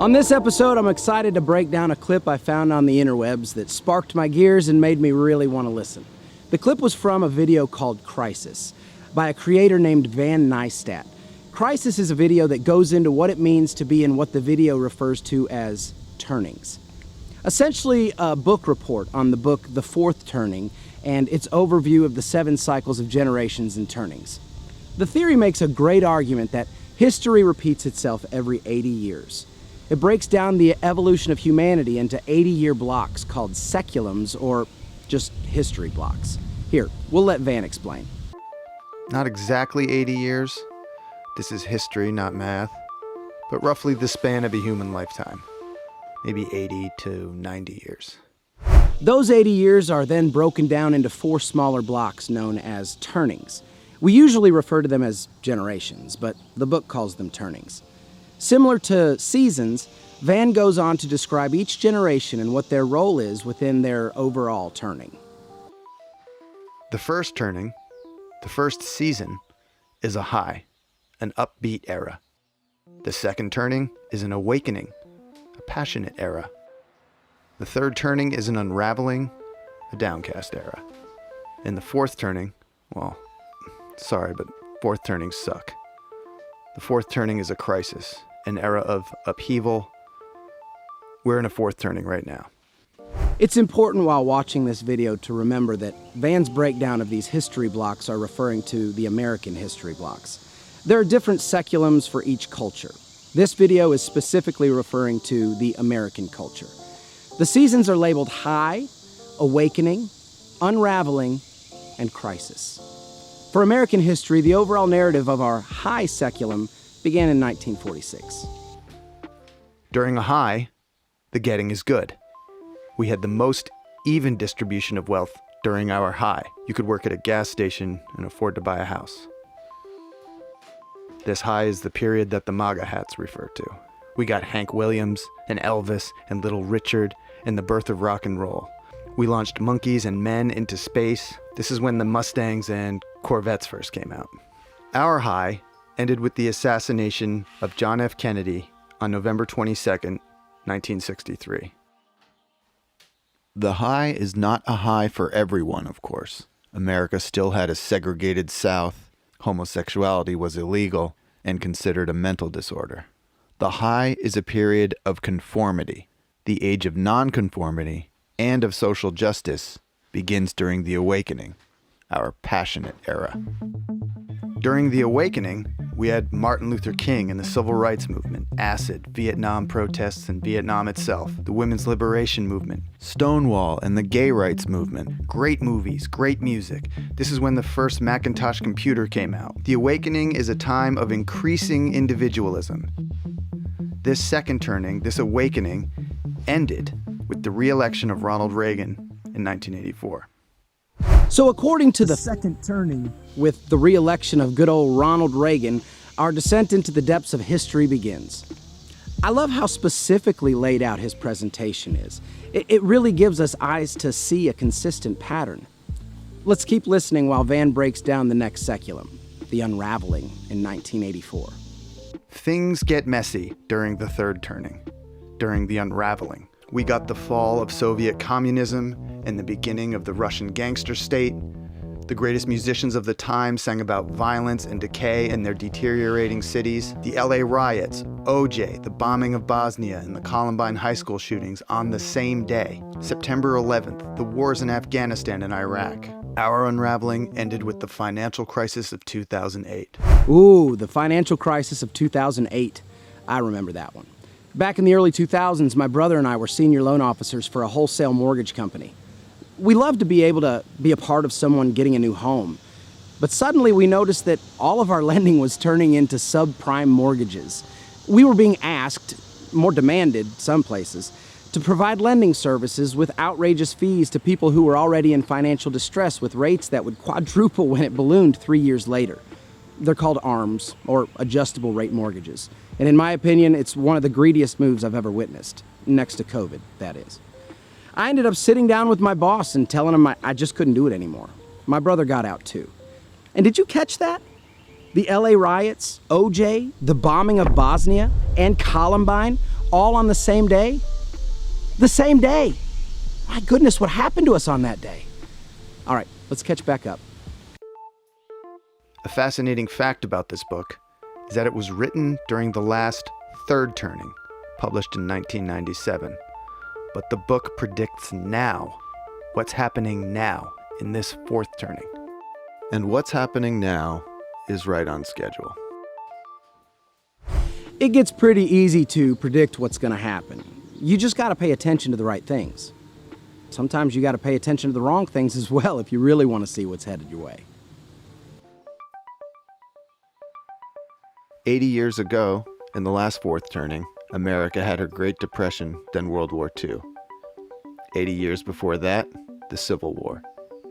On this episode, I'm excited to break down a clip I found on the interwebs that sparked my gears and made me really want to listen. The clip was from a video called Crisis by a creator named Van Neistat. Crisis is a video that goes into what it means to be in what the video refers to as turnings. Essentially a book report on the book The Fourth Turning and its overview of the 7 cycles of generations and turnings. The theory makes a great argument that history repeats itself every 80 years. It breaks down the evolution of humanity into 80-year blocks called seculums, or just history blocks. Here, we'll let Van explain. Not exactly 80 years. This is history, not math. But roughly the span of a human lifetime. Maybe 80 to 90 years. Those 80 years are then broken down into 4 smaller blocks known as turnings. We usually refer to them as generations, but the book calls them turnings. Similar to seasons, Van goes on to describe each generation and what their role is within their overall turning. The first turning, the first season, is a high, an upbeat era. The second turning is an awakening, a passionate era. The third turning is an unraveling, a downcast era. And the fourth turning, well, sorry, but fourth turnings suck. The fourth turning is a crisis, an era of upheaval. We're in a fourth turning right now. It's important while watching this video to remember that Van's breakdown of these history blocks are referring to the American history blocks. There are different seculums for each culture. This video is specifically referring to the American culture. The seasons are labeled high, awakening, unraveling, and crisis. For American history, the overall narrative of our high seculum began in 1946. During a high, the getting is good. We had the most even distribution of wealth during our high. You could work at a gas station and afford to buy a house. This high is the period that the MAGA hats refer to. We got Hank Williams and Elvis and Little Richard and the birth of rock and roll. We launched monkeys and men into space. This is when the Mustangs and Corvettes first came out. Our high ended with the assassination of John F. Kennedy on November 22nd, 1963. The high is not a high for everyone, of course. America still had a segregated South. Homosexuality was illegal and considered a mental disorder. The high is a period of conformity. The age of nonconformity and of social justice begins during the Awakening, our passionate era. During the Awakening, we had Martin Luther King and the Civil Rights Movement, acid, Vietnam protests and Vietnam itself, the women's liberation movement, Stonewall and the gay rights movement, great movies, great music. This is when the first Macintosh computer came out. The Awakening is a time of increasing individualism. This second turning, this awakening, ended with the re-election of Ronald Reagan in 1984. So according to the second turning, with the re-election of good old Ronald Reagan, our descent into the depths of history begins. I love how specifically laid out his presentation is. It really gives us eyes to see a consistent pattern. Let's keep listening while Van breaks down the next seculum, the unraveling in 1984. Things get messy during the third turning, during the unraveling. We got the fall of Soviet communism and the beginning of the Russian gangster state. The greatest musicians of the time sang about violence and decay in their deteriorating cities. The LA riots, OJ, the bombing of Bosnia, and the Columbine high school shootings on the same day. September 11th, the wars in Afghanistan and Iraq. Our unraveling ended with the financial crisis of 2008. Ooh, the financial crisis of 2008. I remember that one. Back in the early 2000s, my brother and I were senior loan officers for a wholesale mortgage company. We loved to be able to be a part of someone getting a new home. But suddenly we noticed that all of our lending was turning into subprime mortgages. We were being asked, more demanded some places, to provide lending services with outrageous fees to people who were already in financial distress with rates that would quadruple when it ballooned 3 years later. They're called ARMs, or adjustable rate mortgages. And in my opinion, it's one of the greediest moves I've ever witnessed. Next to COVID, that is. I ended up sitting down with my boss and telling him I just couldn't do it anymore. My brother got out too. And did you catch that? The LA riots, OJ, the bombing of Bosnia, and Columbine all on the same day? The same day! My goodness, what happened to us on that day? All right, let's catch back up. A fascinating fact about this book is that it was written during the last third turning, published in 1997. But the book predicts now, what's happening now in this fourth turning. And what's happening now is right on schedule. It gets pretty easy to predict what's going to happen. You just got to pay attention to the right things. Sometimes you got to pay attention to the wrong things as well if you really want to see what's headed your way. 80 years ago, in the last fourth turning, America had her Great Depression, then World War II. 80 years before that, the Civil War.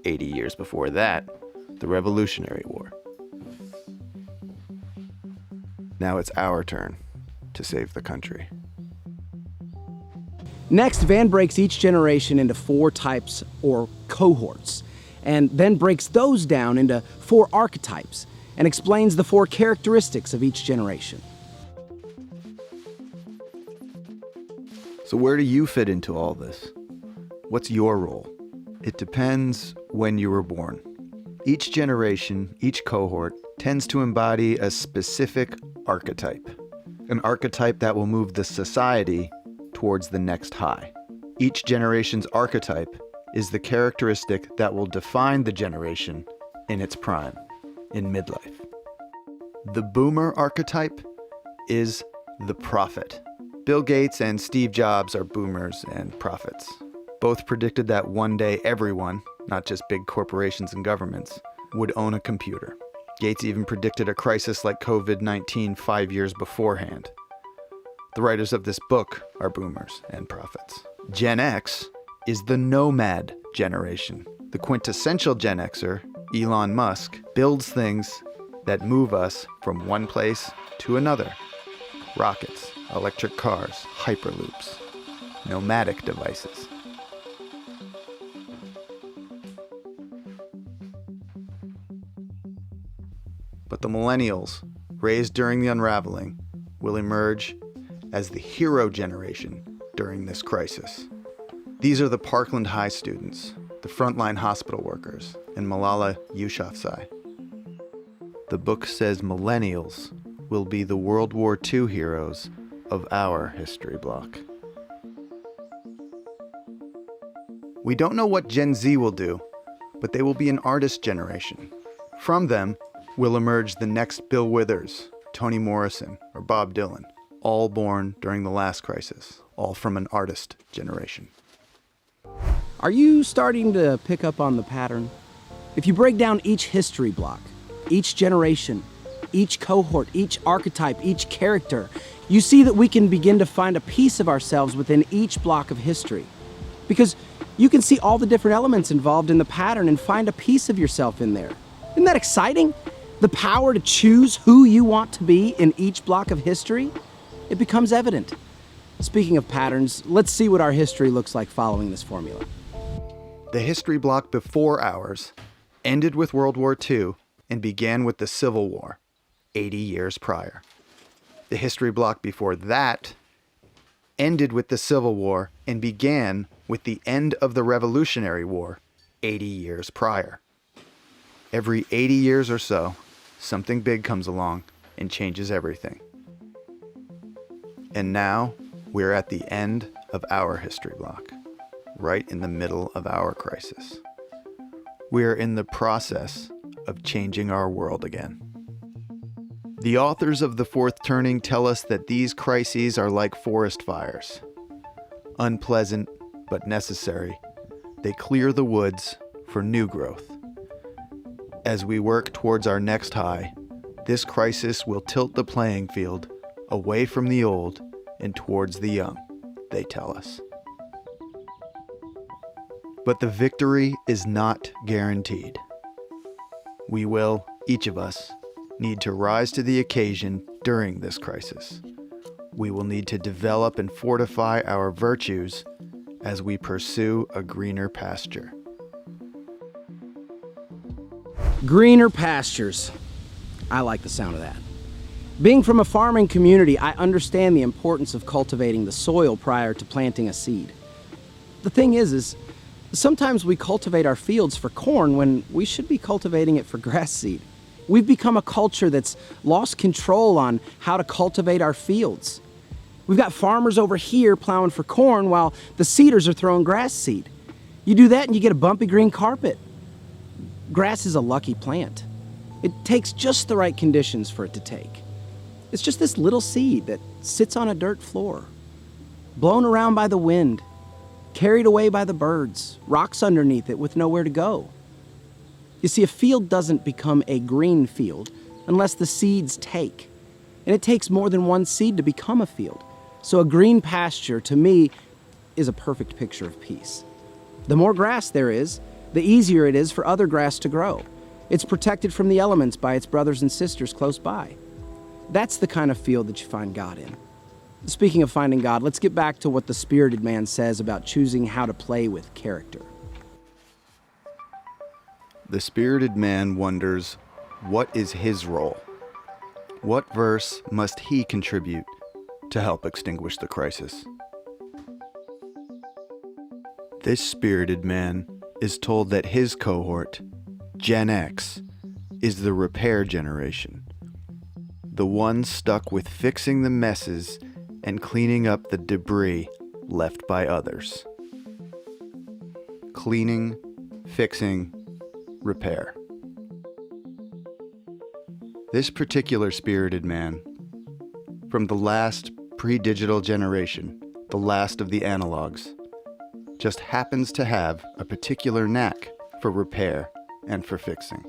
80 years before that, the Revolutionary War. Now it's our turn to save the country. Next, Van breaks each generation into 4 types or cohorts, and then breaks those down into 4 archetypes, and explains the 4 characteristics of each generation. So where do you fit into all this? What's your role? It depends when you were born. Each generation, each cohort, tends to embody a specific archetype. An archetype that will move the society towards the next high. Each generation's archetype is the characteristic that will define the generation in its prime, in midlife. The boomer archetype is the prophet. Bill Gates and Steve Jobs are boomers and prophets. Both predicted that one day everyone, not just big corporations and governments, would own a computer. Gates even predicted a crisis like COVID-19 5 years beforehand. The writers of this book are boomers and prophets. Gen X is the nomad generation. The quintessential Gen Xer, Elon Musk, builds things that move us from one place to another. Rockets, electric cars, hyperloops, nomadic devices. But the millennials, raised during the unraveling, will emerge as the hero generation during this crisis. These are the Parkland High students, the frontline hospital workers, and Malala Yousafzai. The book says millennials will be the World War II heroes of our history block. We don't know what Gen Z will do, but they will be an artist generation. From them will emerge the next Bill Withers, Toni Morrison, or Bob Dylan, all born during the last crisis, all from an artist generation. Are you starting to pick up on the pattern? If you break down each history block, each generation, each cohort, each archetype, each character, you see that we can begin to find a piece of ourselves within each block of history. Because you can see all the different elements involved in the pattern and find a piece of yourself in there. Isn't that exciting? The power to choose who you want to be in each block of history, it becomes evident. Speaking of patterns, let's see what our history looks like following this formula. The history block before ours ended with World War II and began with the Civil War, 80 years prior. The history block before that ended with the Civil War and began with the end of the Revolutionary War, 80 years prior. Every 80 years or so, something big comes along and changes everything. And now, we're at the end of our history block, right in the middle of our crisis. We're in the process of changing our world again. The authors of The Fourth Turning tell us that these crises are like forest fires. Unpleasant, but necessary, they clear the woods for new growth. As we work towards our next high, this crisis will tilt the playing field away from the old and towards the young, they tell us. But the victory is not guaranteed. We will, each of us, need to rise to the occasion during this crisis. We will need to develop and fortify our virtues as we pursue a greener pasture. Greener pastures. I like the sound of that. Being from a farming community, I understand the importance of cultivating the soil prior to planting a seed. The thing is sometimes we cultivate our fields for corn when we should be cultivating it for grass seed. We've become a culture that's lost control on how to cultivate our fields. We've got farmers over here plowing for corn while the seeders are throwing grass seed. You do that and you get a bumpy green carpet. Grass is a lucky plant. It takes just the right conditions for it to take. It's just this little seed that sits on a dirt floor, blown around by the wind, carried away by the birds, rocks underneath it with nowhere to go. You see, a field doesn't become a green field unless the seeds take. And it takes more than one seed to become a field. So a green pasture, to me, is a perfect picture of peace. The more grass there is, the easier it is for other grass to grow. It's protected from the elements by its brothers and sisters close by. That's the kind of field that you find God in. Speaking of finding God, let's get back to what the spirited man says about choosing how to play with character. The spirited man wonders, what is his role? What verse must he contribute to help extinguish the crisis? This spirited man is told that his cohort, Gen X, is the repair generation, the one stuck with fixing the messes and cleaning up the debris left by others. Cleaning, fixing, repair. This particular spirited man, from the last pre-digital generation, the last of the analogs, just happens to have a particular knack for repair and for fixing.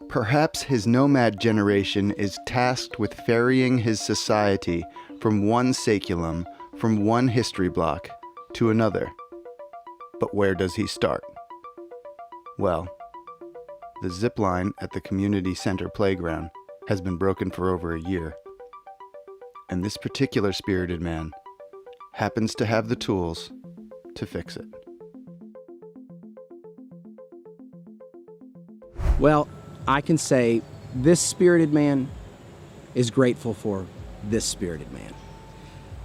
Perhaps his nomad generation is tasked with ferrying his society from one saculum, from one history block, to another. But where does he start? Well, the zip line at the community center playground has been broken for over a year. And this particular spirited man happens to have the tools to fix it. Well, I can say this spirited man is grateful for this spirited man.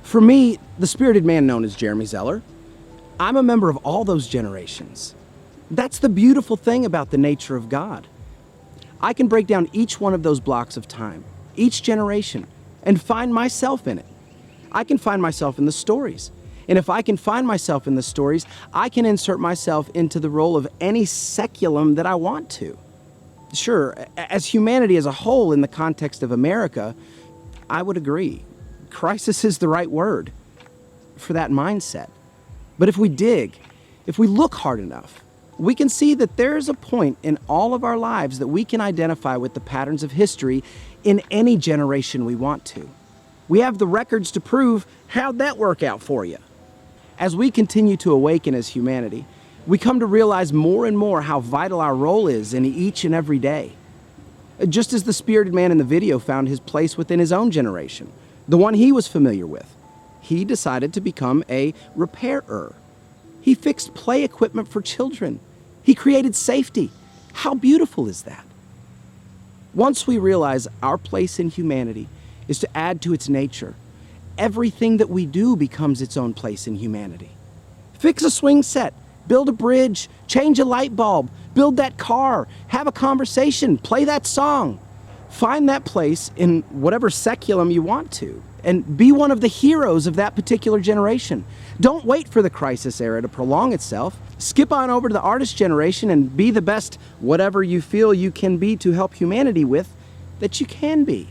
For me, the spirited man known as Jeremy Zeller, I'm a member of all those generations. That's the beautiful thing about the nature of God. I can break down each one of those blocks of time, each generation, and find myself in it. I can find myself in the stories. And if I can find myself in the stories, I can insert myself into the role of any seculum that I want to. Sure, as humanity as a whole in the context of America, I would agree. Crisis is the right word for that mindset. But if we dig, if we look hard enough, we can see that there's a point in all of our lives that we can identify with the patterns of history in any generation we want to. We have the records to prove how'd that work out for you. As we continue to awaken as humanity, we come to realize more and more how vital our role is in each and every day. Just as the spirited man in the video found his place within his own generation, the one he was familiar with, he decided to become a repairer. He fixed play equipment for children. He created safety. How beautiful is that? Once we realize our place in humanity is to add to its nature, everything that we do becomes its own place in humanity. Fix a swing set, build a bridge, change a light bulb, build that car, have a conversation, play that song. Find that place in whatever seculum you want to, and be one of the heroes of that particular generation. Don't wait for the crisis era to prolong itself. Skip on over to the artist generation and be the best whatever you feel you can be to help humanity with that you can be.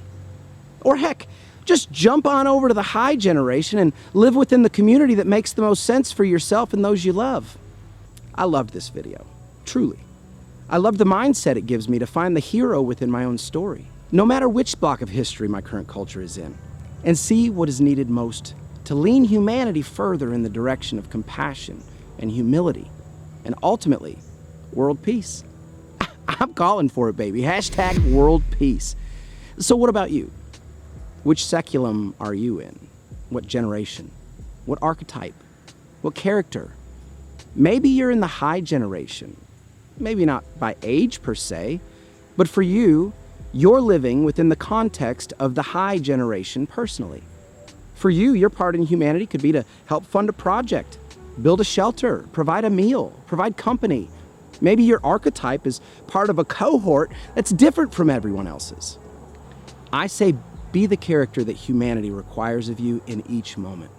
Or heck, just jump on over to the high generation and live within the community that makes the most sense for yourself and those you love. I loved this video, truly. I love the mindset it gives me to find the hero within my own story, no matter which block of history my current culture is in, and see what is needed most to lean humanity further in the direction of compassion and humility, and ultimately, world peace. I'm calling for it, baby. Hashtag world peace. So what about you? Which seculum are you in? What generation? What archetype? What character? Maybe you're in the high generation. maybe not by age per se, but for you, you're living within the context of the high generation personally. For you, your part in humanity could be to help fund a project, build a shelter, provide a meal, provide company. Maybe your archetype is part of a cohort that's different from everyone else's. I say be the character that humanity requires of you in each moment.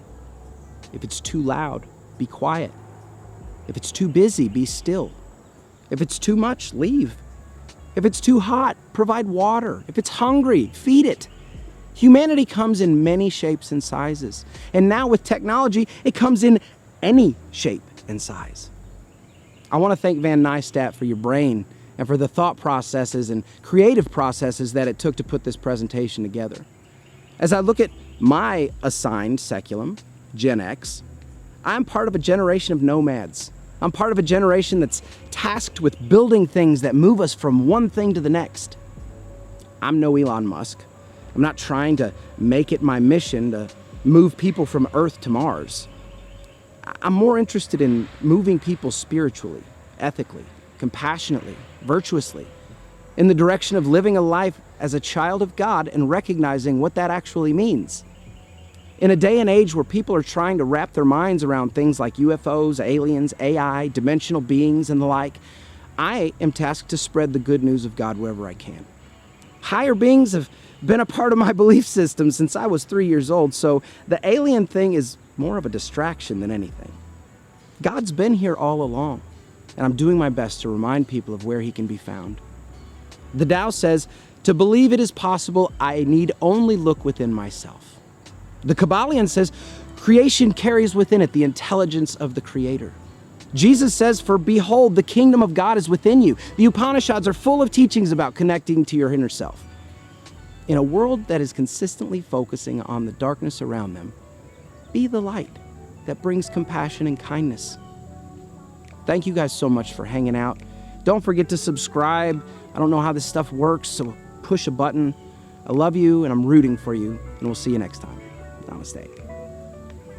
If it's too loud, be quiet. If it's too busy, be still. If it's too much, leave. If it's too hot, provide water. If it's hungry, feed it. Humanity comes in many shapes and sizes. And now with technology, it comes in any shape and size. I want to thank Van Neistat for your brain and for the thought processes and creative processes that it took to put this presentation together. As I look at my assigned seculum, Gen X, I'm part of a generation of nomads. I'm part of a generation that's tasked with building things that move us from one thing to the next. I'm no Elon Musk. I'm not trying to make it my mission to move people from Earth to Mars. I'm more interested in moving people spiritually, ethically, compassionately, virtuously, in the direction of living a life as a child of God and recognizing what that actually means. In a day and age where people are trying to wrap their minds around things like UFOs, aliens, AI, dimensional beings, and the like, I am tasked to spread the good news of God wherever I can. Higher beings have been a part of my belief system since I was 3 years old, so the alien thing is more of a distraction than anything. God's been here all along, and I'm doing my best to remind people of where he can be found. The Tao says, to believe it is possible, I need only look within myself. The Kabbalion says, creation carries within it the intelligence of the Creator. Jesus says, for behold, the kingdom of God is within you. The Upanishads are full of teachings about connecting to your inner self. In a world that is consistently focusing on the darkness around them, be the light that brings compassion and kindness. Thank you guys so much for hanging out. Don't forget to subscribe. I don't know how this stuff works, so push a button. I love you and I'm rooting for you, and we'll see you next time. Namaste.